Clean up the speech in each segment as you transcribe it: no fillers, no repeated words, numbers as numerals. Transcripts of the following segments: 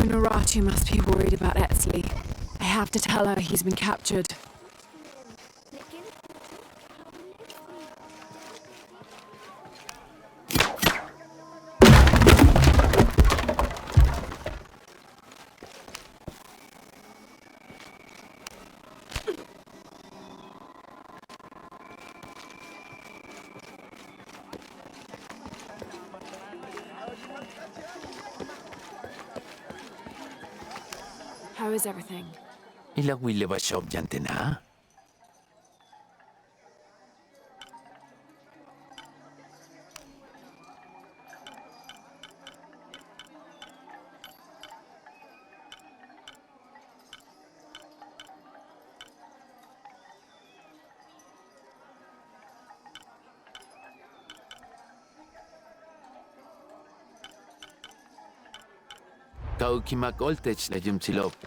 Unuratu must be worried about Etzli. I have to tell her he's been captured. How is everything? Ilang wili ba siya obyante na? Kau kimak oltech na jim silop.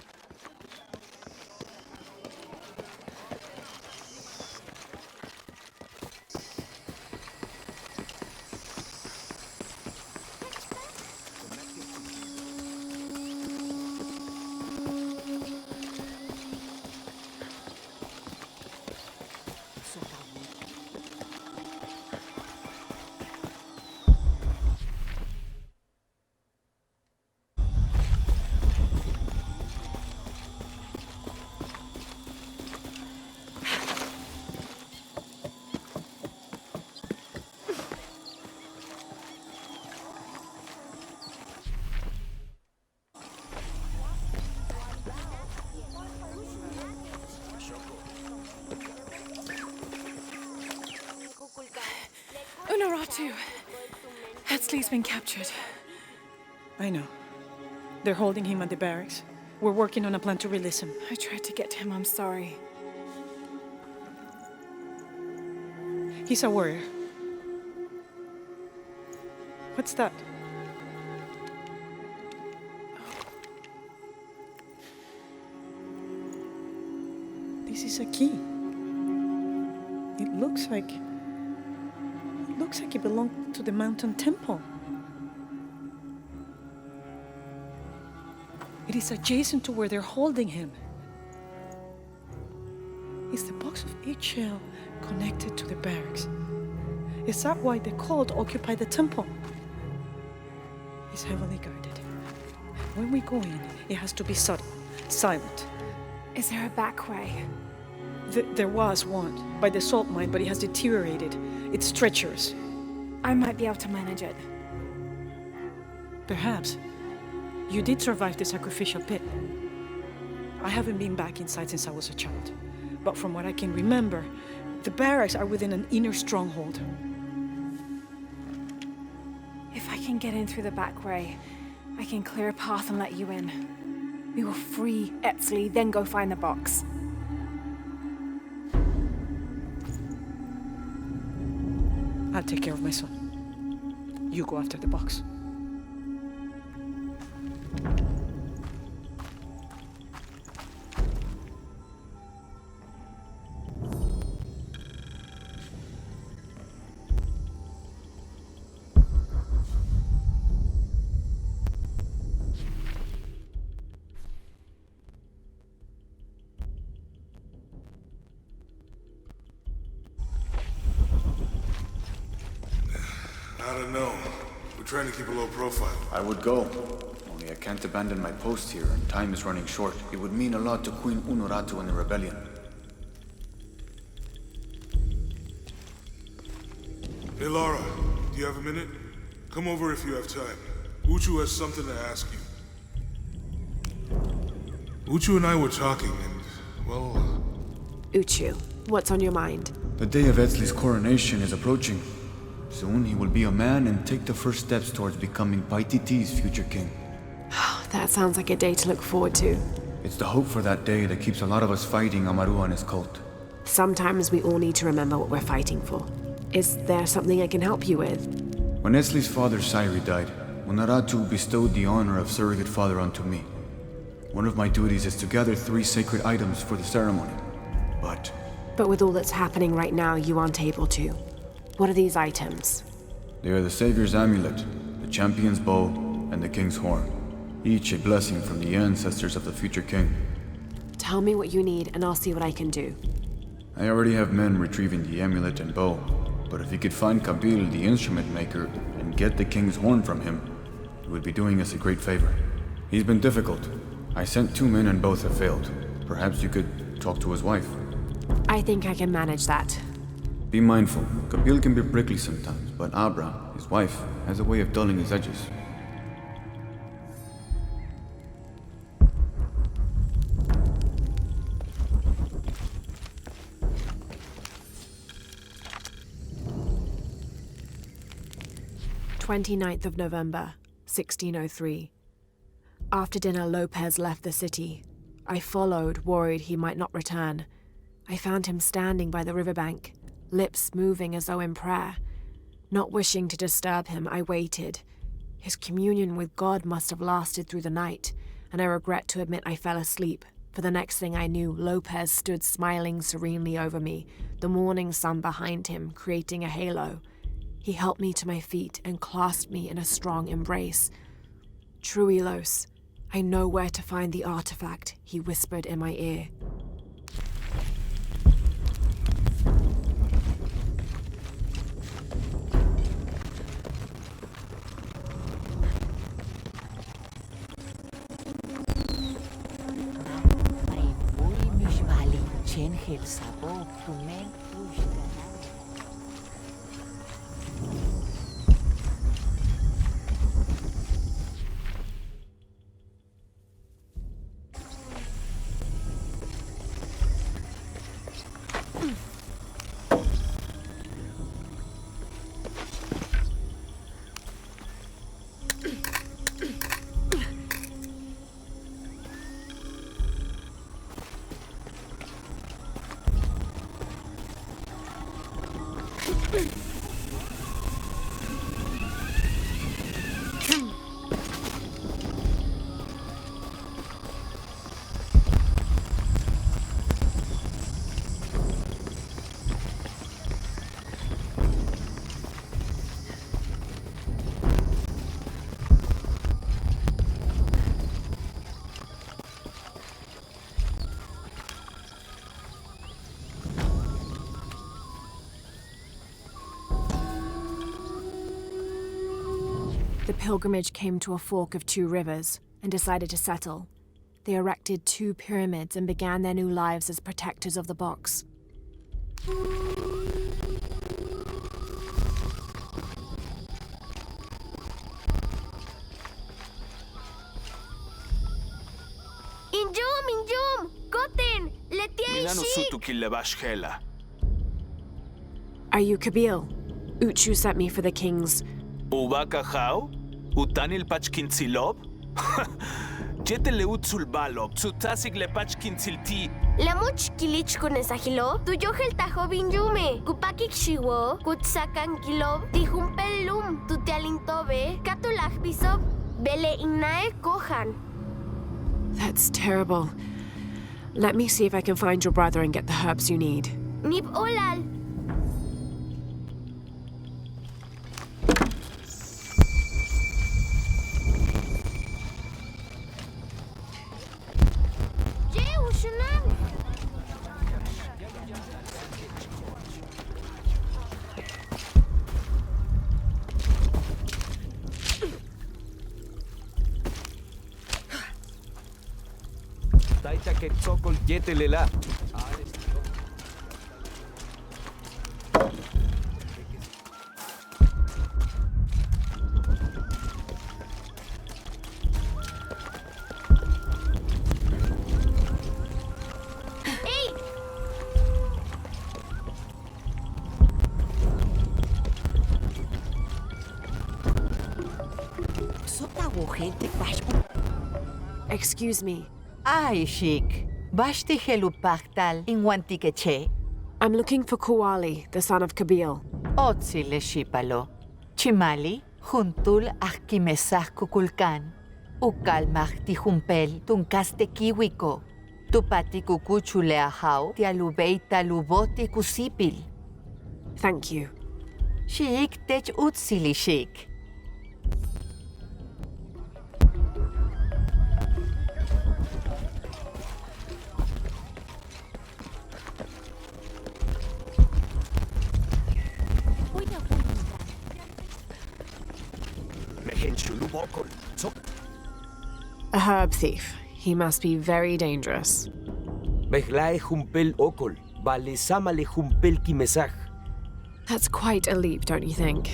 Unuratu! Etzli's been captured. I know. They're holding him at the barracks. We're working on a plan to release him. I tried to get to him, I'm sorry. He's a warrior. What's that? This is a key. It looks like it belonged to the mountain temple. It is adjacent to where they're holding him. Is the box of eggshell connected to the barracks? Is that why the cult occupied the temple? It's heavily guarded. When we go in, it has to be subtle, silent. Is there a back way? There was one, by the salt mine, but it has deteriorated. It's treacherous. I might be able to manage it. Perhaps. You did survive the sacrificial pit. I haven't been back inside since I was a child. But from what I can remember, the barracks are within an inner stronghold. If I can get in through the back way, I can clear a path and let you in. We will free Etzli, then go find the box. I'll take care of my son. You go after the box. I don't know. We're trying to keep a low profile. I would go. Only I can't abandon my post here, and time is running short. It would mean a lot to Queen Unuratu and the rebellion. Hey, Lara, do you have a minute? Come over if you have time. Uchu has something to ask you. Uchu and I were talking, and, well... Uchu, what's on your mind? The day of Etzli's coronation is approaching. Soon he will be a man and take the first steps towards becoming Paititi's future king. That sounds like a day to look forward to. It's the hope for that day that keeps a lot of us fighting Amaru and his cult. Sometimes we all need to remember what we're fighting for. Is there something I can help you with? When Etzli's father Sairi died, Unuratu bestowed the honor of surrogate father onto me. One of my duties is to gather 3 sacred items for the ceremony. But with all that's happening right now, you aren't able to. What are these items? they are the Savior's amulet, the champion's bow, and the king's horn. each a blessing from the ancestors of the future king. Tell me what you need, and I'll see what I can do. I already have men retrieving the amulet and bow, but if you could find Kabil, the instrument maker, and get the king's horn from him, you would be doing us a great favor. He's been difficult. I sent 2 men and both have failed. Perhaps you could talk to his wife. I think I can manage that. Be mindful. Kabil can be prickly sometimes, but Abra, his wife, has a way of dulling his edges. "29th of November, 1603. After dinner, Lopez left the city. I followed, worried he might not return. I found him standing by the riverbank, lips moving as though in prayer. Not wishing to disturb him, I waited. His communion with God must have lasted through the night, and I regret to admit I fell asleep, for the next thing I knew, Lopez stood smiling serenely over me, the morning sun behind him, creating a halo. He helped me to my feet and clasped me in a strong embrace. "Truilos, I know where to find the artifact," he whispered in my ear. The pilgrimage came to a fork of 2 rivers and decided to settle. They erected 2 pyramids and began their new lives as protectors of the box. Injum! Goten! Are you Kabil? Uchu sent me for the king's. Ubakahau? Utanil pachkintzilop? Jeteleutsul balop, tsutasik le pachkintzilti. Lamuch kilich kunesahilo, tuyohel tajo binjume, kupakik shiwo, kutsakan kilob, tijumpelum, tutialintobe, katulach bisob, bele inae kohan. That's terrible. Let me see if I can find your brother and get the herbs you need. Nib olal. Taita que tzokol yetelela. Excuse me. Ay, Sheik. Bashti helupachtal in Wantikeche. I'm looking for Kuali, the son of Kabil. Otsi le shipalo. Chimali, juntul akimesah kukulkan. Ukalmach tijumpel tunkaste kiwiko. Tupati kukuchu le ahau tialubei taluboti kusipil. Thank you. Sheik tech utsili Sheik. Mehen Shulubokol. So, A herb thief. He must be very dangerous. Mehlae Humpel Okol. Vale Samale Humpel Kimesaj. That's quite a leap, don't you think?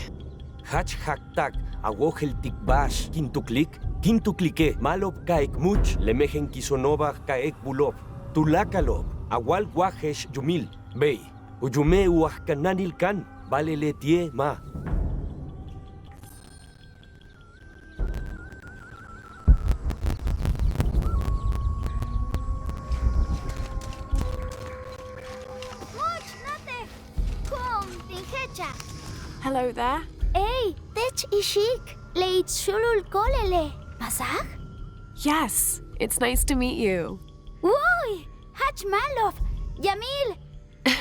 Hach Haktak. Awohel Tikbash. Kintuklike. Malob Kaek Much. Lemehen Kisonova Kaek Bulob. Tulakalob. Awal Wahesh Yumil. Bey. Uyume Uahkananil Kan. Vale Letie Ma. Much, nate. Kum, tingecha. Hello there. Ey, tech ishik. Leit shulul kolele. Masag? Yes, it's nice to meet you. Uy, hach malov. Yamil.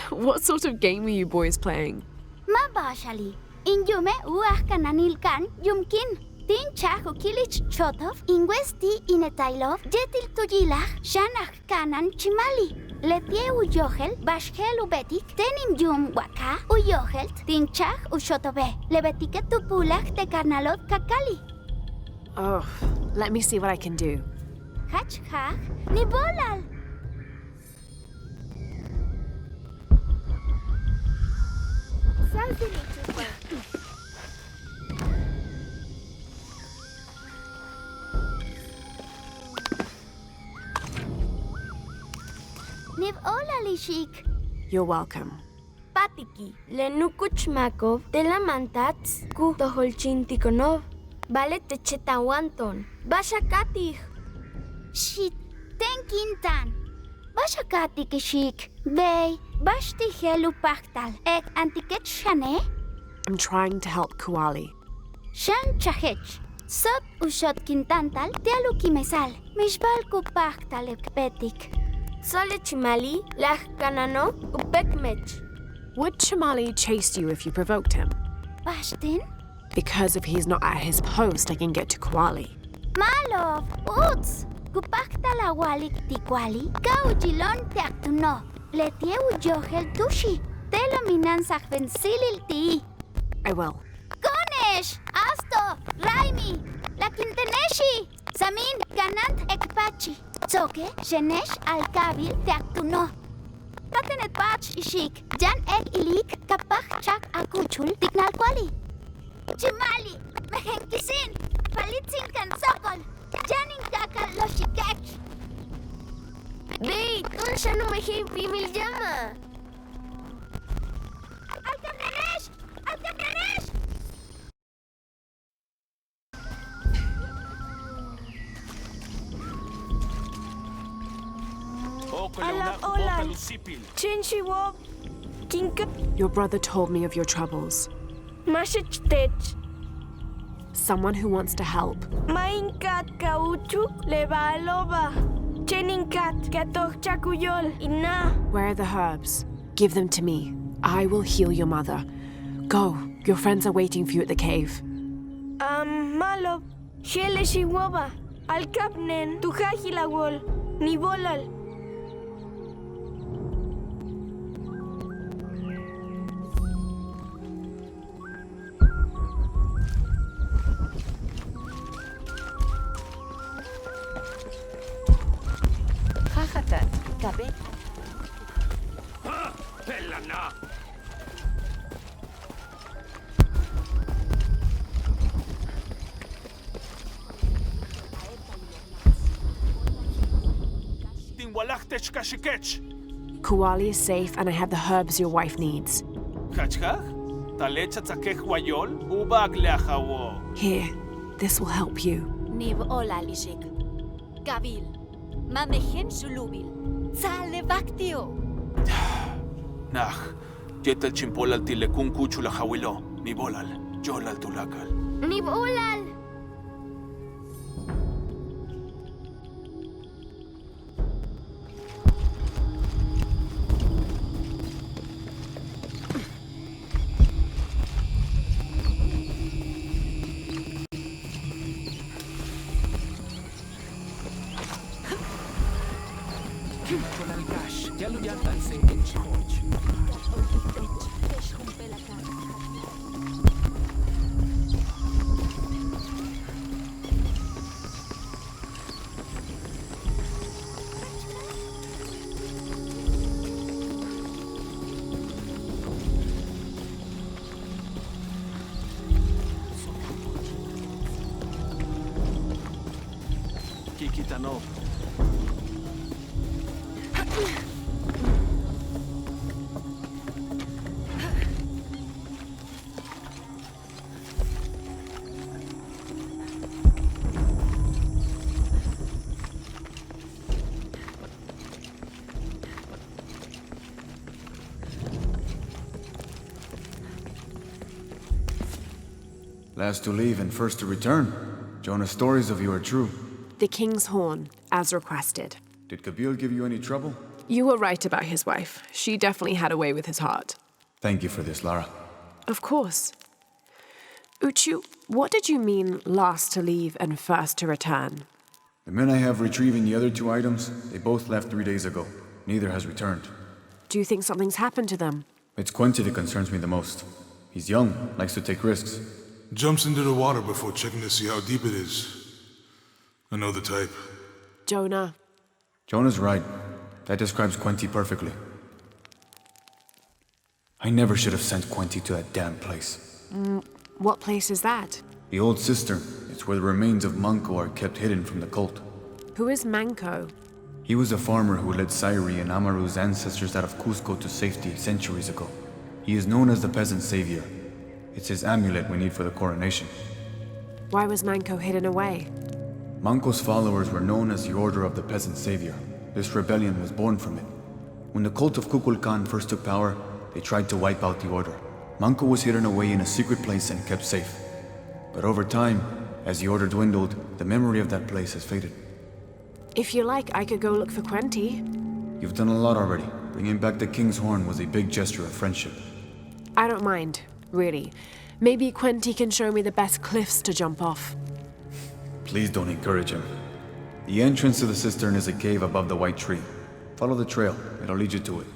What sort of game are you boys playing? Mabashali. Inyume uahkananil kan yumkin. Tin chahu kilich chotov. Ingwesti inetailov. Jetil tuyilach. Shanach kanan chimali. Letie uyohel. Bashhel ubetik. Tenim yum waka. Uyohel. Tin chach ushotobe. Lebetike tupulach te karnalot kakali. Oh, let me see what I can do. Hach hach. Nibolal. Niv olalishik. You're welcome. Patiki, lenukuchmakov de la mantats ku toholchintikonov. Vale techetawanton. Bashakatih. Shit, tenkintan. Bashakatik shik. Bey, bashtihelu pachtal. Ek antiket shane. I'm trying to help Kuali. Shan chahech. Sot ushot kintantal tealukimesal. Mishbal ku pachtal ekpetik. Sole chimali, lach kanano, upekmech. Would Chamali chase you if you provoked him? Bashtin? Because if he's not at his post, I can get to Kuali. Malov, uts. Kupachtal awalik tikwali. Kaujilon teaktuno. Letieu johel tushi. Telominan sachvensilil ti. I will. Konesh, Asto, Raimi, La Quinteneshi, Samin, Ganant, Ekpachi, Tzoke, Shenesh, Alkabil, Teaktuno. Katenet Pach, Ishik, Jan Ek Ilik, Kapach, Chak, Akuchul, Tiknalkwali. Chimali, Mehenkisin, Palitzin Kansokol, Janin Kakal Loshikech. Bey, tú ya no me mil llama. ¡Alcatranesh! ¡Alcatranesh! Your brother told me of your troubles. Mashichtech, Someone who wants to help. Mainkat kauchu levalova. Cheninkat katoch chakuyol ina. Where are the herbs? Give them to me. I will heal your mother. Go. Your friends are waiting for you at the cave. Malov, shele shiwoba. Alkapnen, tuhajilawol, nibolal. Jajatan, kabe. Pelana! Tinwalachtech kashikech! Kuali is safe and I have the herbs your wife needs. Kachkach? Talecha tzakech wayol? Ubag leachawo. Here, this will help you. Niv ola lishik. Kabil. Mamehen sulubil. Tzale baktio. Nach, yetel chimpolal tilekun kuchula hawilo. Nibolal, yolal tulakal. ¡Nibolal! Ikitanov. Last to leave and first to return. Jonah's stories of you are true. The King's Horn, as requested. Did Kabil give you any trouble? You were right about his wife. She definitely had a way with his heart. Thank you for this, Lara. Of course. Uchu, what did you mean last to leave and first to return? The men I have retrieving the other 2 items, they both left 3 days ago. Neither has returned. Do you think something's happened to them? It's Quincy that concerns me the most. He's young, likes to take risks. Jumps into the water before checking to see how deep it is. I know the type. Jonah. Jonah's right. That describes Quincy perfectly. I never should have sent Quincy to that damn place. What place is that? The old cistern. It's where the remains of Manco are kept hidden from the cult. Who is Manco? He was a farmer who led Sairi and Amaru's ancestors out of Cusco to safety centuries ago. He is known as the peasant savior. It's his amulet we need for the coronation. Why was Manco hidden away? Manco's followers were known as the Order of the Peasant Savior. This rebellion was born from it. When the cult of Kukulkan first took power, they tried to wipe out the order. Manco was hidden away in a secret place and kept safe. But over time, as the order dwindled, the memory of that place has faded. If you like, I could go look for Quenti. You've done a lot already. Bringing back the King's Horn was a big gesture of friendship. I don't mind, really. Maybe Quenti can show me the best cliffs to jump off. Please don't encourage him. The entrance to the cistern is a cave above the white tree. Follow the trail. It'll lead you to it.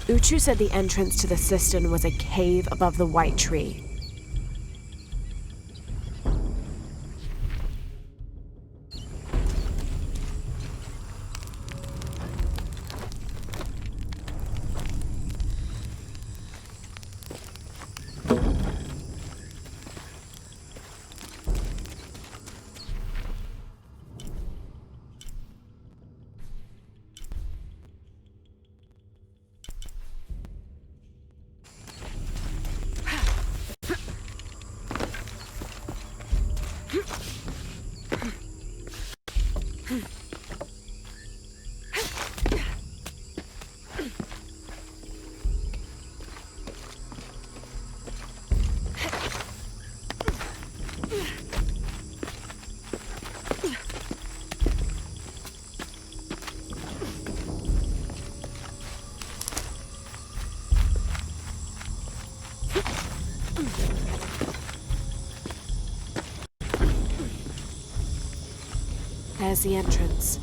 Uchu said the entrance to the cistern was a cave above the white tree. There's the entrance.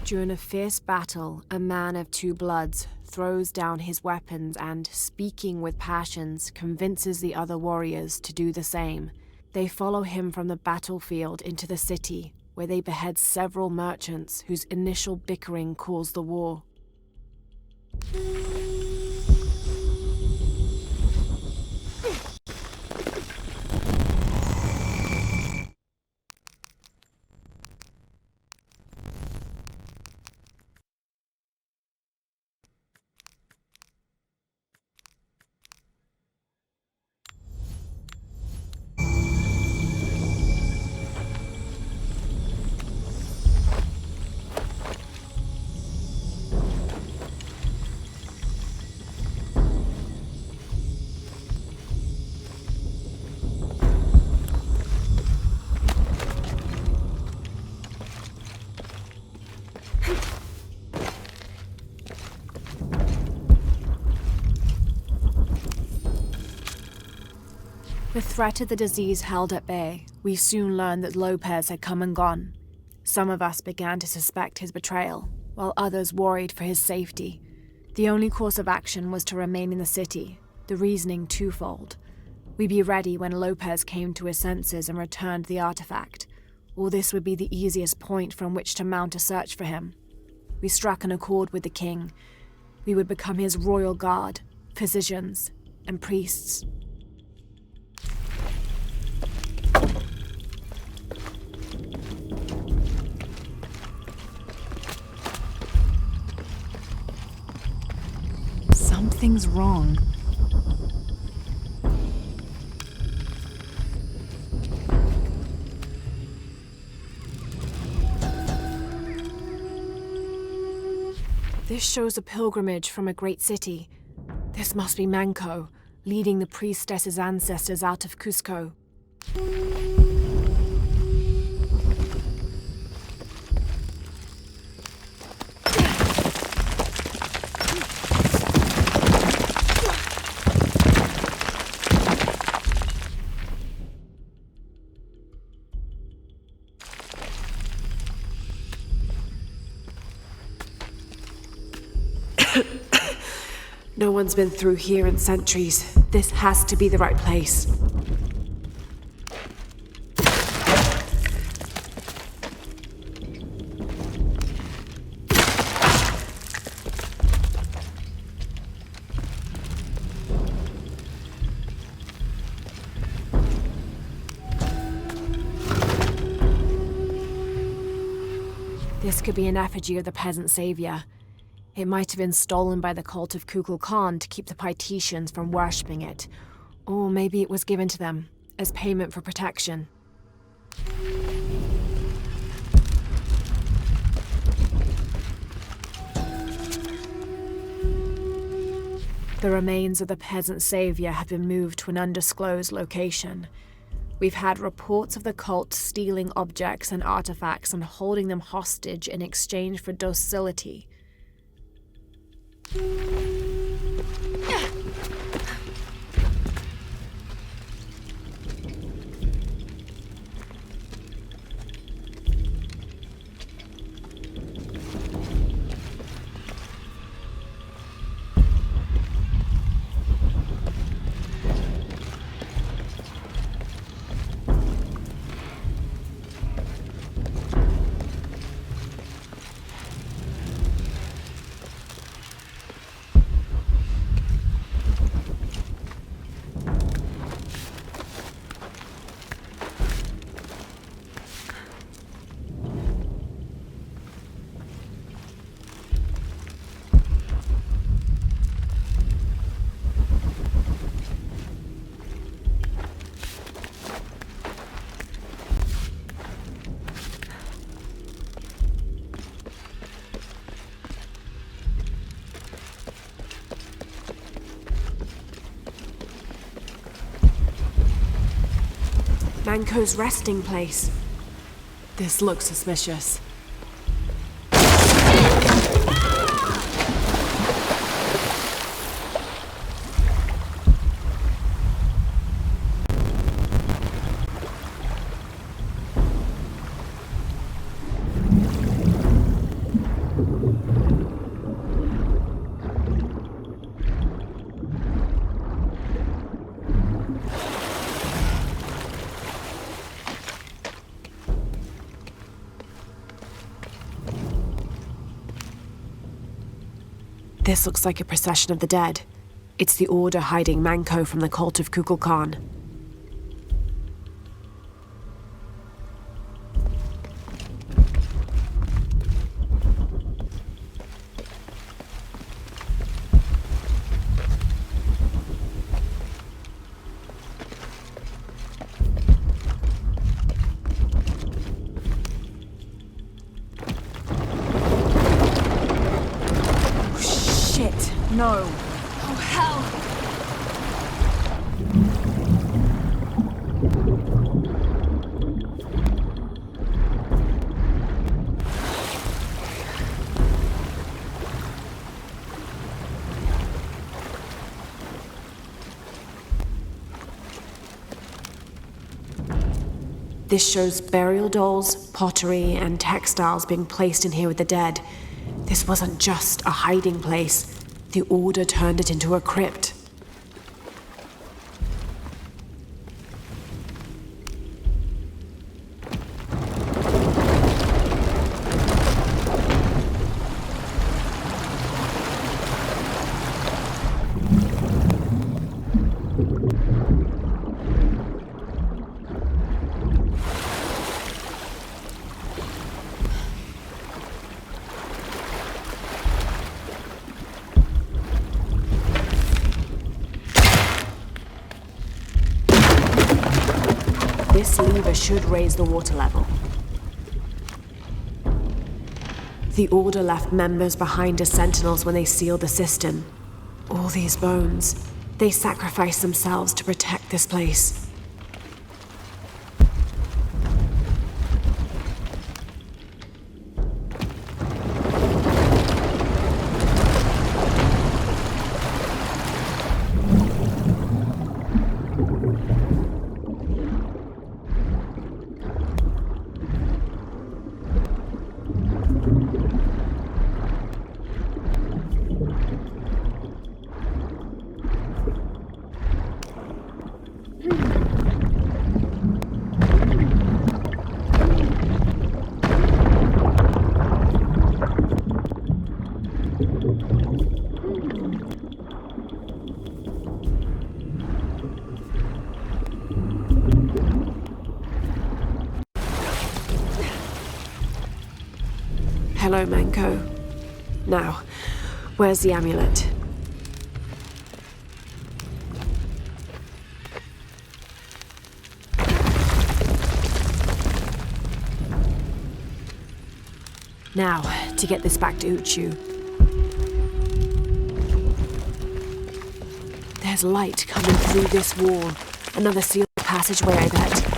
During a fierce battle, a man of 2 bloods throws down his weapons and, speaking with passions, convinces the other warriors to do the same. They follow him from the battlefield into the city, where they behead several merchants whose initial bickering caused the war. The threat of the disease held at bay, we soon learned that Lopez had come and gone. Some of us began to suspect his betrayal, while others worried for his safety. The only course of action was to remain in the city, the reasoning twofold. We'd be ready when Lopez came to his senses and returned the artifact, or this would be the easiest point from which to mount a search for him. We struck an accord with the king. We would become his royal guard, physicians, and priests. Something's wrong. This shows a pilgrimage from a great city. This must be Manco, leading the priestess's ancestors out of Cusco. No one's been through here in centuries. This has to be the right place. This could be an effigy of the peasant savior. It might have been stolen by the cult of Kukulkan to keep the Paititians from worshipping it. Or maybe it was given to them as payment for protection. The remains of the peasant savior have been moved to an undisclosed location. We've had reports of the cult stealing objects and artifacts and holding them hostage in exchange for docility. Manco's resting place. This looks suspicious. This looks like a procession of the dead. It's the Order hiding Manco from the cult of Kukulkan. No. Oh, hell! This shows burial dolls, pottery, and textiles being placed in here with the dead. This wasn't just a hiding place. The Order turned it into a crypt. This lever should raise the water level. The Order left members behind as sentinels when they sealed the cistern. All these bones, they sacrificed themselves to protect this place. Hello, Manko. Now, where's the amulet? Now, to get this back to Uchu. There's light coming through this wall. Another sealed passageway, I bet.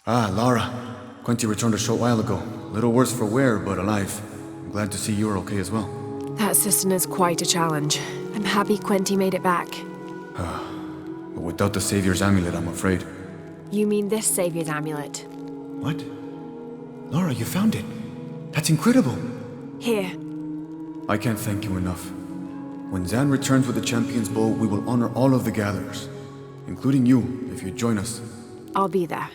Ah, Lara. Quinty returned a short while ago. A little worse for wear, but alive. I'm glad to see you're okay as well. That system is quite a challenge. I'm happy Quenty made it back. But without the Savior's amulet, I'm afraid. You mean this Savior's amulet? What? Lara, you found it. That's incredible. Here. I can't thank you enough. When Zan returns with the Champion's Bow, we will honor all of the gatherers, including you, if you join us. I'll be there.